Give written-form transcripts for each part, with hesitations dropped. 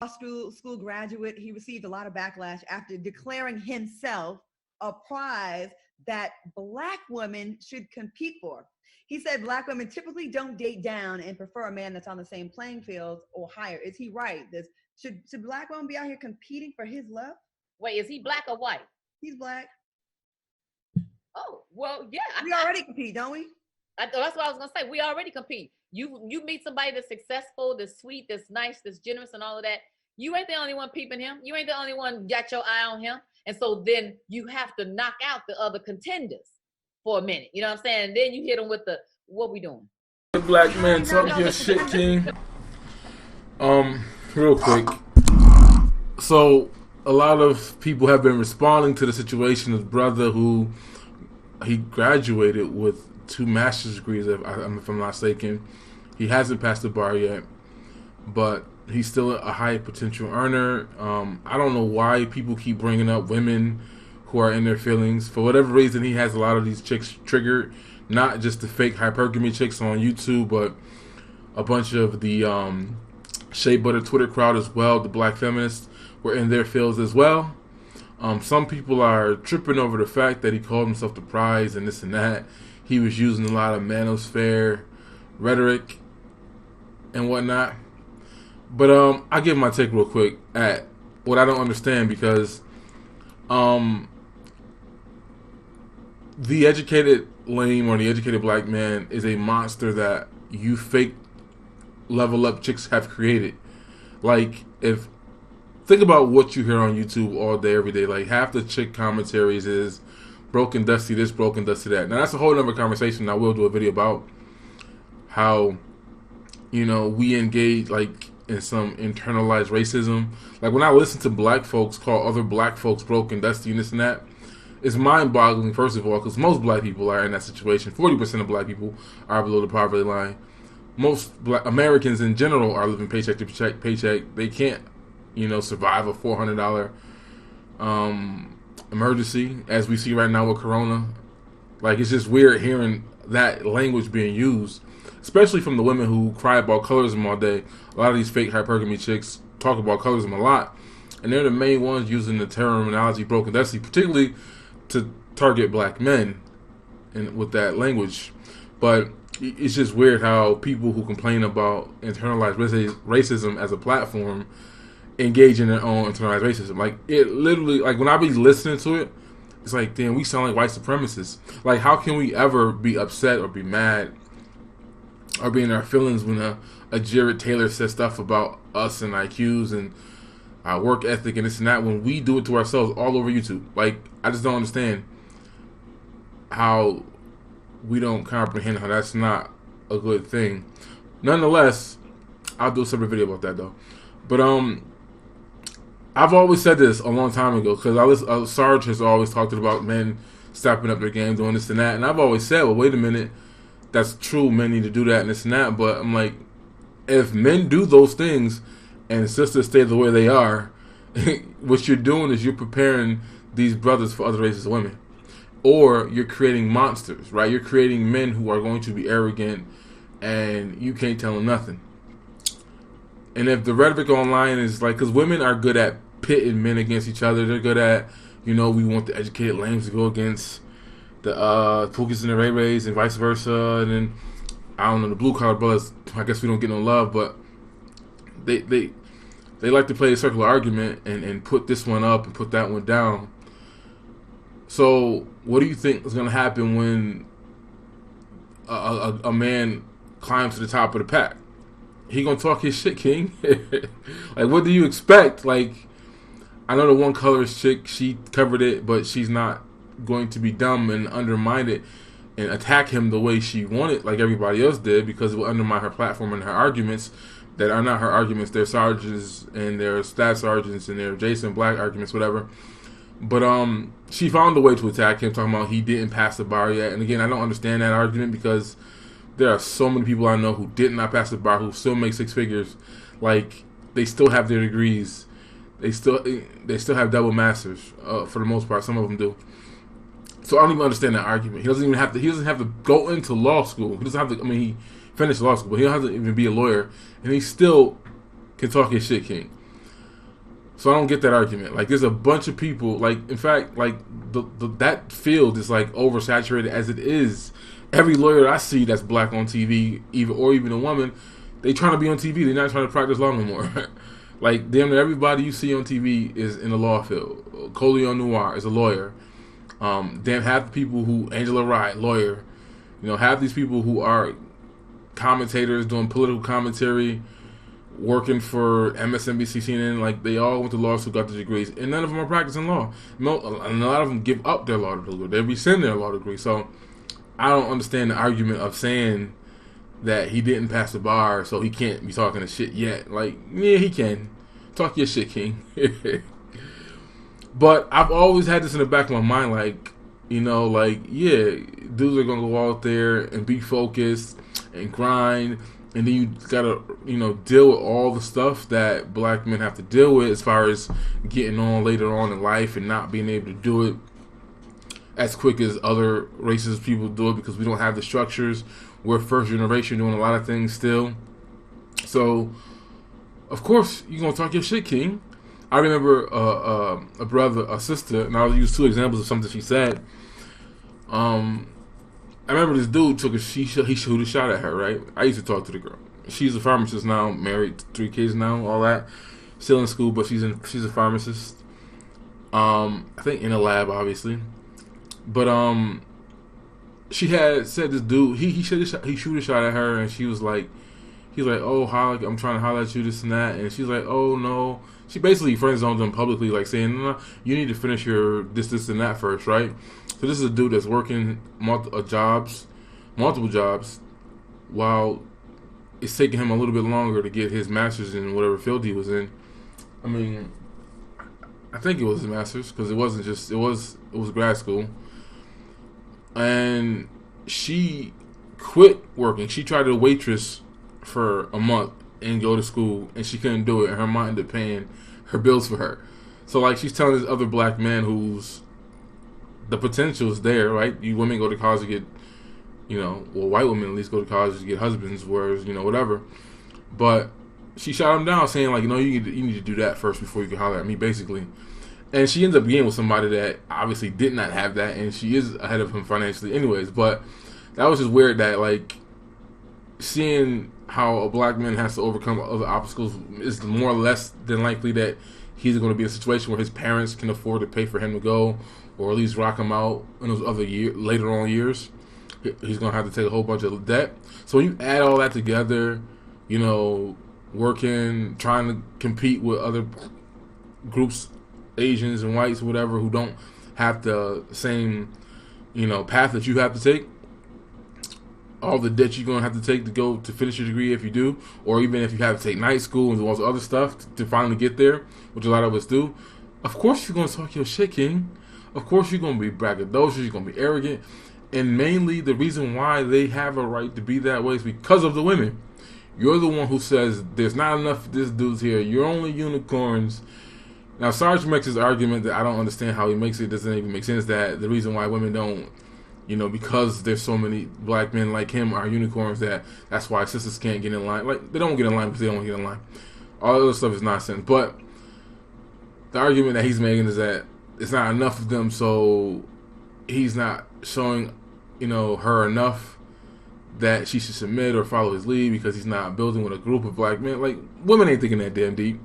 school graduate. He received a lot of backlash after declaring himself a prize that black women should compete for. He said black women typically don't date down and prefer a man that's on the same playing field or higher. Is he right? Should black women be out here competing for his love? Wait, is he black or white? He's black. Oh, well, yeah. We already compete, don't we? That's what I was gonna say. We already compete. You meet somebody that's successful, that's sweet, that's nice, that's generous, and all of that. You ain't the only one peeping him. You ain't the only one got your eye on him. And so then you have to knock out the other contenders for a minute. You know what I'm saying? And then you hit them with the, what we doing? Black man, talk your shit, King. Real quick. So a lot of people have been responding to the situation of brother who he graduated with 2 master's degrees, if I'm not mistaken. He hasn't passed the bar yet, but he's still a high potential earner. I don't know why people keep bringing up women who are in their feelings. For whatever reason, he has a lot of these chicks triggered. Not just the fake hypergamy chicks on YouTube, but a bunch of the Shea Butter Twitter crowd as well. The black feminists were in their feels as well. Some people are tripping over the fact that he called himself the prize and this and that. He was using a lot of manosphere rhetoric and whatnot. But I'll give my take real quick at what I don't understand, because the educated lame or the educated black man is a monster that you fake level up chicks have created. Like, think about what you hear on YouTube all day, every day. Like, half the chick commentaries is broken dusty this, broken dusty that. Now, that's a whole other conversation. I will do a video about how, we engage, like, in some internalized racism. Like, when I listen to black folks call other black folks broken, dusty, and this and that, it's mind-boggling, first of all, because most black people are in that situation. 40% of black people are below the poverty line. Most black Americans in general are living paycheck to paycheck. They can't, survive a $400 emergency, as we see right now with Corona. Like, it's just weird hearing that language being used, especially from the women who cry about colorism all day. A lot of these fake hypergamy chicks talk about colorism a lot, and they're the main ones using the terminology broken dusty, particularly to target black men and with that language. But it's just weird how people who complain about internalized racism as a platform engage in their own internalized racism. Like, it literally, like, when I be listening to it, it's like, damn, we sound like white supremacists. Like, how can we ever be upset or be mad or be in our feelings when a Jared Taylor says stuff about us and IQs and our work ethic and this and that, when we do it to ourselves all over YouTube? Like, I just don't understand how we don't comprehend how that's not a good thing. Nonetheless, I'll do a separate video about that though. But I've always said this a long time ago, because Sarge has always talked about men stepping up their game, doing this and that, and I've always said, well, wait a minute, that's true, men need to do that and this and that, but I'm like, if men do those things and sisters stay the way they are, what you're doing is you're preparing these brothers for other races of women. Or you're creating monsters, right? You're creating men who are going to be arrogant and you can't tell them nothing. And if the rhetoric online is like, because women are good at pitting men against each other. They're good at, we want the educated lames to go against the Pookies and the Ray Rays and vice versa. And then, I don't know, the blue collar brothers, I guess we don't get no love, but they like to play a circular argument and put this one up and put that one down. So, what do you think is going to happen when a man climbs to the top of the pack? He going to talk his shit, King. Like, what do you expect? Like, I know the one colorist chick, she covered it, but she's not going to be dumb and undermine it and attack him the way she wanted, like everybody else did, because it will undermine her platform and her arguments that are not her arguments. They're sergeants and they're staff sergeants and they're Jason Black arguments, whatever. But she found a way to attack him, talking about he didn't pass the bar yet. And again, I don't understand that argument, because there are so many people I know who did not pass the bar, who still make 6 figures. Like, they still have their degrees. They still have double masters for the most part. Some of them do. So I don't even understand that argument. He doesn't have to go into law school. He doesn't have to. I mean, he finished law school, but he doesn't have to even be a lawyer, and he still can talk his shit, King. So I don't get that argument. Like, there's a bunch of people. Like, in fact, like that field is like oversaturated as it is. Every lawyer I see that's black on TV, even a woman, they trying to be on TV. They're not trying to practice law anymore. Like, damn near everybody you see on TV is in the law field. Coleon Noir is a lawyer. Damn, half the people who Angela Wright, lawyer. You know, half these people who are commentators doing political commentary, working for MSNBC, CNN, like, they all went to law school, got the degrees, and none of them are practicing law. And a lot of them give up their law degree. They rescind their law degree. So I don't understand the argument of saying that he didn't pass the bar, so he can't be talking to shit yet. Like, yeah, he can. Talk your shit, King. But I've always had this in the back of my mind, like, you know, like, yeah, dudes are going to go out there and be focused and grind, and then you gotta, you know, deal with all the stuff that black men have to deal with as far as getting on later on in life and not being able to do it as quick as other races people do it because we don't have the structures. We're first generation doing a lot of things still. So, of course, you're gonna talk your shit, King. I remember a sister, and I'll use two examples of something she said. I remember this dude he shoot a shot at her, right? I used to talk to the girl. She's a pharmacist now, married, 3 kids now, all that. Still in school, but she's a pharmacist. I think in a lab, obviously. But she had said this dude, he shoot a shot at her, and she was like, he's like, oh, I'm trying to holler at you, this and that, and she's like, oh no. She basically friend zoned him publicly, like saying, no, you need to finish your this and that first, right? So this is a dude that's working multiple jobs, while it's taking him a little bit longer to get his master's in whatever field he was in. I mean, I think it was his master's because it wasn't just it was grad school. And she quit working. She tried to waitress for a month and go to school, and she couldn't do it. And her mom ended up paying her bills for her. So, like, she's telling this other black man who's the potential is there, right? You women go to college to get, you know, well, white women at least go to college to get husbands, whereas, you know, whatever. But she shot him down, saying, like, you know, you need to do that first before you can holler at me, basically. And she ends up being with somebody that obviously did not have that, and she is ahead of him financially anyways. But that was just weird that, like, seeing how a black man has to overcome other obstacles is more or less than likely that he's going to be in a situation where his parents can afford to pay for him to go, or at least rock him out in those other later on years. He's going to have to take a whole bunch of debt. So when you add all that together, you know, working, trying to compete with other groups, Asians and whites, whatever, who don't have the same, you know, path that you have to take, all the debt you're going to have to take to go to finish your degree if you do, or even if you have to take night school and do all the other stuff to finally get there, which a lot of us do, of course you're going to talk your shit, King. Of course you're going to be braggadocious, you're going to be arrogant, and mainly the reason why they have a right to be that way is because of the women. You're the one who says there's not enough of this dude's here, you're only unicorns. Now Sarge makes his argument that I don't understand how he makes it, doesn't even make sense, that the reason why women don't, you know, because there's so many black men like him are unicorns, that's why sisters can't get in line. Like, they don't get in line because they don't get in line. All the other stuff is nonsense. But the argument that he's making is that it's not enough of them, so he's not showing, you know, her enough that she should submit or follow his lead because he's not building with a group of black men. Like, women ain't thinking that damn deep.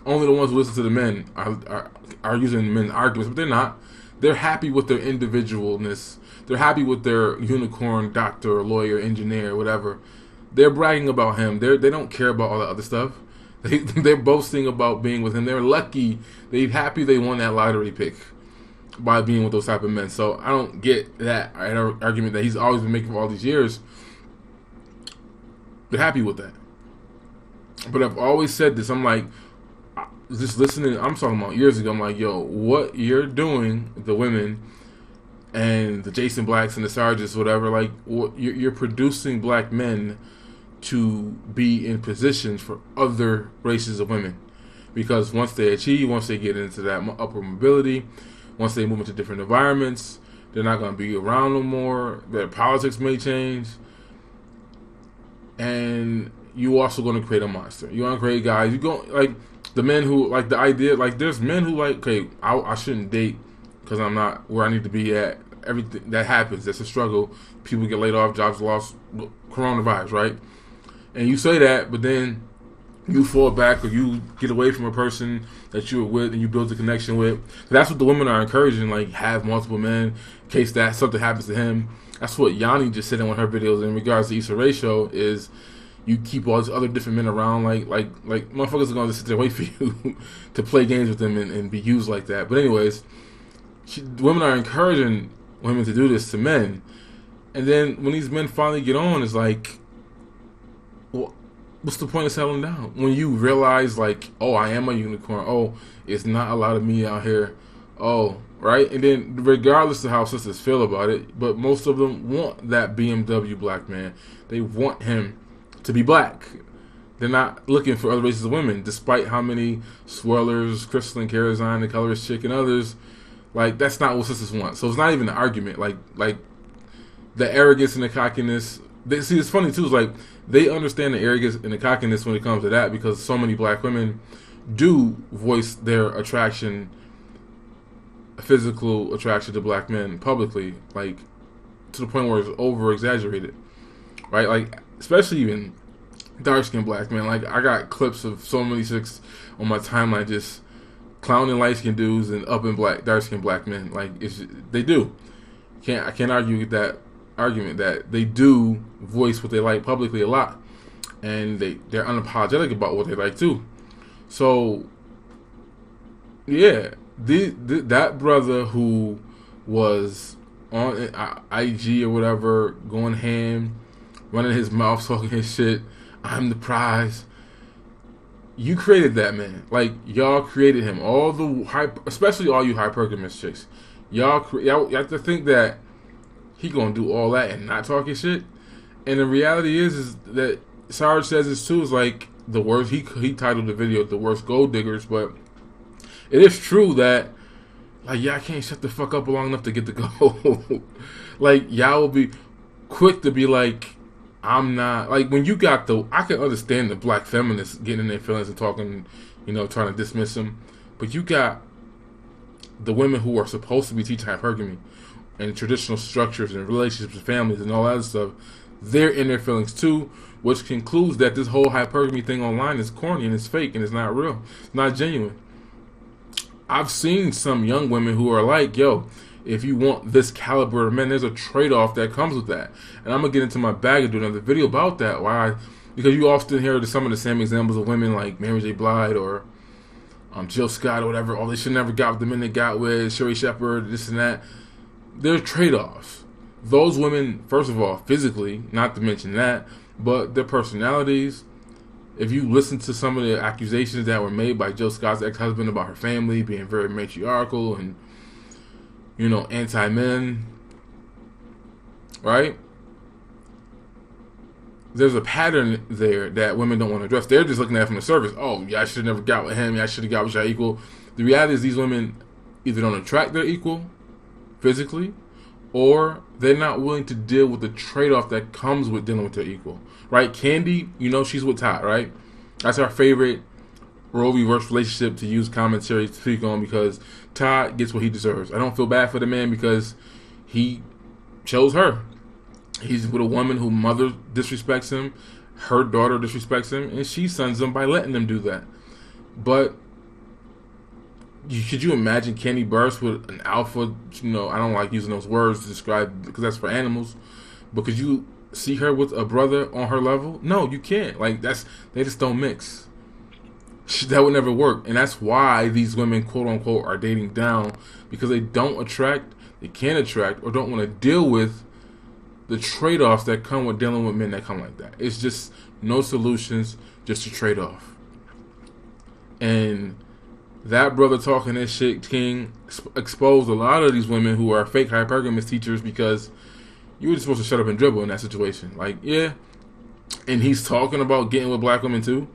Only the ones who listen to the men are using men's arguments, but they're not. They're happy with their individualness. They're happy with their unicorn doctor, lawyer, engineer, whatever. They're bragging about him. They don't care about all the other stuff. They're boasting about being with him. They're lucky. They're happy they won that lottery pick by being with those type of men. So I don't get that argument that he's always been making for all these years. They're happy with that. But I've always said this. I'm like, just listening, I'm talking about years ago, I'm like, yo, what you're doing, the women and the Jason Blacks and the Sarges, whatever, like, you're producing black men to be in positions for other races of women. Because once they get into that upper mobility, once they move into different environments, they're not going to be around no more, their politics may change, and you also going to create a monster. You're going to create guys, you go, like, the men who like the idea, like there's men who like, okay, I shouldn't date because I'm not where I need to be at. Everything that happens, that's a struggle. People get laid off, jobs lost, coronavirus, right? And you say that, but then you fall back or you get away from a person that you were with and you build a connection with. That's what the women are encouraging, like have multiple men in case that something happens to him. That's what Yanni just said in one of her videos in regards to Issa Ratio is you keep all these other different men around, like motherfuckers are gonna sit there and wait for you to play games with them and be used like that. But anyways, women are encouraging women to do this to men, and then when these men finally get on, it's like, well, what's the point of settling down when you realize like, oh, I am a unicorn. Oh, it's not a lot of me out here. Oh, right. And then regardless of how sisters feel about it, but most of them want that BMW black man. They want him to be black. They're not looking for other races of women, despite how many swirlers, Crystal and Carazine, the colorist chick, and others. Like, that's not what sisters want. So it's not even an argument. Like the arrogance and the cockiness. See, it's funny too. It's like they understand the arrogance and the cockiness when it comes to that because so many black women do voice their attraction, physical attraction to black men publicly, like to the point where it's over exaggerated, right? Like especially even dark skinned black men. Like I got clips of so many chicks on my timeline just clowning light skinned dudes and up in dark skinned black men. Like they do. I can't argue with that argument that they do voice what they like publicly a lot, and they're unapologetic about what they like too. So yeah, that brother who was on IG or whatever, going ham, running his mouth, talking his shit, I'm the prize. You created that man. Like y'all created him. All the especially all you hypergamous chicks. Y'all have to think that he gonna do all that and not talking shit. And the reality is that Sarge says this too. Is like the worst. He titled the video "The Worst Gold Diggers," but it is true that like y'all can't shut the fuck up long enough to get the gold. Like y'all will be quick to be like, I'm not like when you got I can understand the black feminists getting in their feelings and talking, trying to dismiss them, but you got the women who are supposed to be teaching hypergamy and traditional structures and relationships and families and all that other stuff. They're in their feelings too, which concludes that this whole hypergamy thing online is corny and it's fake and it's not real, it's not genuine. I've seen some young women who are like, yo, if you want this caliber of men, there's a trade-off that comes with that. And I'm going to get into my bag and do another video about that. Why? Because you often hear some of the same examples of women like Mary J. Blige or Jill Scott or whatever. Oh, they should never got with the men they got with, Sherry Shepherd, this and that. There's trade-offs. Those women, first of all, physically, not to mention that, but their personalities. If you listen to some of the accusations that were made by Jill Scott's ex-husband about her family being very matriarchal and anti-men, right? There's a pattern there that women don't want to address. They're just looking at it from the surface. Oh, yeah, I should have never got with him. Yeah, I should have got with your equal. The reality is these women either don't attract their equal physically, or they're not willing to deal with the trade-off that comes with dealing with their equal, right? Candy, she's with Todd, right? That's our favorite role reverse relationship to use commentary to speak on because Todd gets what he deserves. I don't feel bad for the man because he chose her. He's with a woman whose mother disrespects him, her daughter disrespects him, and she sons him by letting them do that. But could you imagine Kenny Burst with an alpha? I don't like using those words to describe because that's for animals. But could you see her with a brother on her level? No, you can't. Like they just don't mix. That would never work, and that's why these women, quote unquote, are dating down because they don't attract, they can't attract, or don't want to deal with the trade-offs that come with dealing with men that come like that. It's just no solutions, just a trade-off. And that brother talking that shit, King, exposed a lot of these women who are fake hypergamous teachers because you were just supposed to shut up and dribble in that situation. Like, yeah, and he's talking about getting with black women too.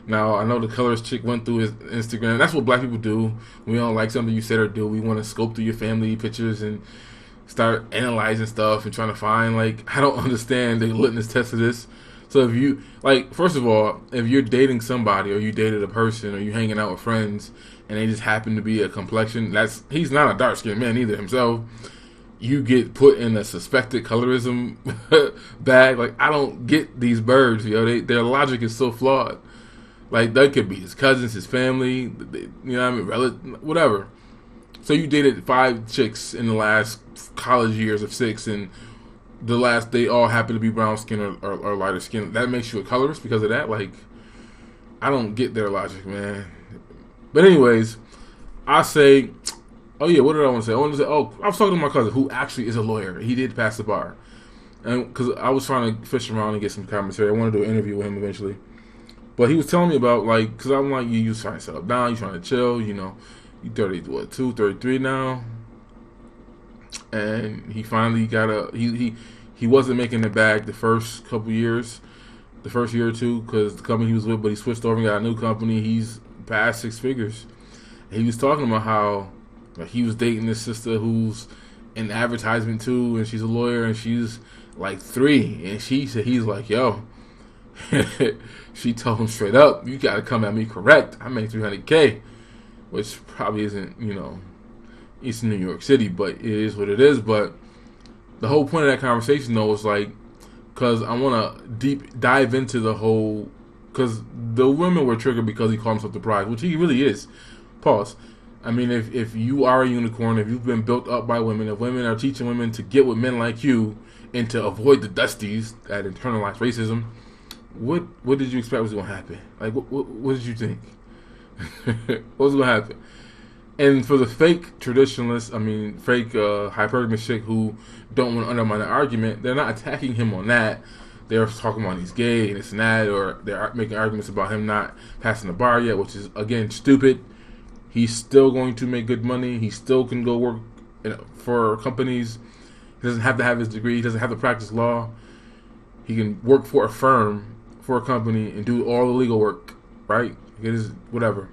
Now, I know the colorist chick went through his Instagram. That's what black people do. We don't like something you said or do. We want to scope through your family pictures and start analyzing stuff and trying to find, like, I don't understand the litmus test of this. So if you like, first of all, if you're dating somebody or you dated a person or you hanging out with friends and they just happen to be a complexion, he's not a dark skinned man either himself. You get put in a suspected colorism bag. Like, I don't get these birds, their logic is so flawed. Like, that could be his cousins, his family, you know what I mean, whatever. So you dated 5 chicks in the last college years of 6, and they all happen to be brown skin or lighter skin. That makes you a colorist because of that? Like, I don't get their logic, man. But anyways, I say, oh yeah, what did I want to say? I wanted to say, I was talking to my cousin who actually is a lawyer. He did pass the bar. And because I was trying to fish around and get some commentary. I wanted to do an interview with him eventually. But he was telling me about, like, because I'm like, you trying to settle down, you trying to chill, you 32, 33 now. And he finally got he wasn't making it back the first couple years, the first year or two, because the company he was with, but he switched over and got a new company. He's past 6 figures. And he was talking about how, like, he was dating this sister who's in advertisement too, and she's a lawyer, and she's like 3, and he's like, yo, she told him straight up, you got to come at me correct. I make $300K, which probably isn't, East New York City, but it is what it is. But the whole point of that conversation, though, was like, because I want to deep dive into the whole, because the women were triggered because he called himself the prize, which he really is. Pause. I mean, if you are a unicorn, if you've been built up by women, if women are teaching women to get with men like you and to avoid the dusties that internalize racism, what did you expect was going to happen? Like, what did you think? What was going to happen? And for the fake traditionalists, fake hypergamous chick who don't want to undermine the argument, they're not attacking him on that. They're talking about he's gay and this and that, or they're making arguments about him not passing the bar yet, which is, again, stupid. He's still going to make good money. He still can go work for companies. He doesn't have to have his degree. He doesn't have to practice law. He can work for a firm, for a company, and do all the legal work, right? It is whatever.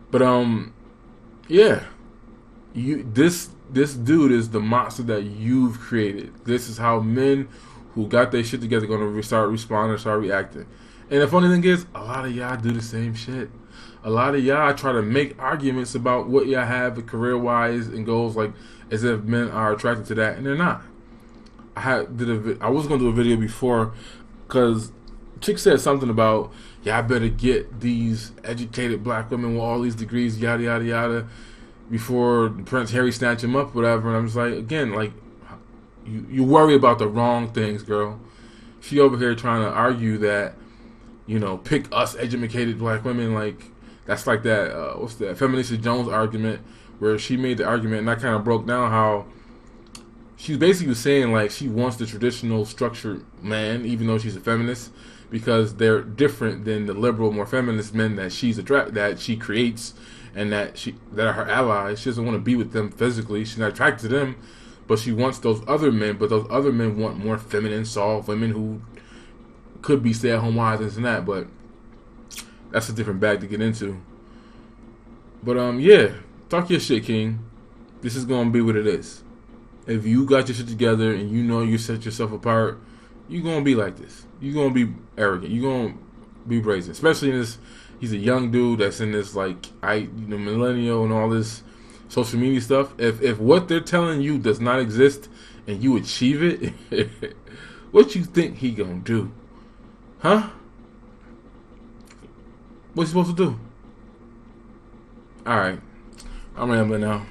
But yeah, this dude is the monster that you've created. This is how men who got their shit together going to start responding, start reacting. And the funny thing is, a lot of y'all do the same shit. A lot of y'all try to make arguments about what y'all have career-wise and goals, like as if men are attracted to that, and they're not. I was going to do a video before because chick said something about, I better get these educated black women with all these degrees, yada, yada, yada, before Prince Harry snatch him up, whatever. And I'm just like, again, like, you worry about the wrong things, girl. She over here trying to argue that, pick us educated black women. Like, that's like that, what's that, Feminista Jones argument, where she made the argument, and I kind of broke down how she's basically saying, like, she wants the traditional structured man, even though she's a feminist, because they're different than the liberal, more feminist men that that she creates and that are her allies. She doesn't want to be with them physically. She's not attracted to them, but she wants those other men. But those other men want more feminine, soft women who could be stay-at-home wives and this and that. But that's a different bag to get into. But yeah, talk your shit, King. This is gonna be what it is. If you got your shit together and you set yourself apart, you're gonna be like this. You're gonna be arrogant. You're gonna be brazen. Especially in this, he's a young dude that's in this, like, millennial and all this social media stuff. If what they're telling you does not exist and you achieve it, what you think he gonna do? Huh? What's he supposed to do? Alright. I'm rambling now.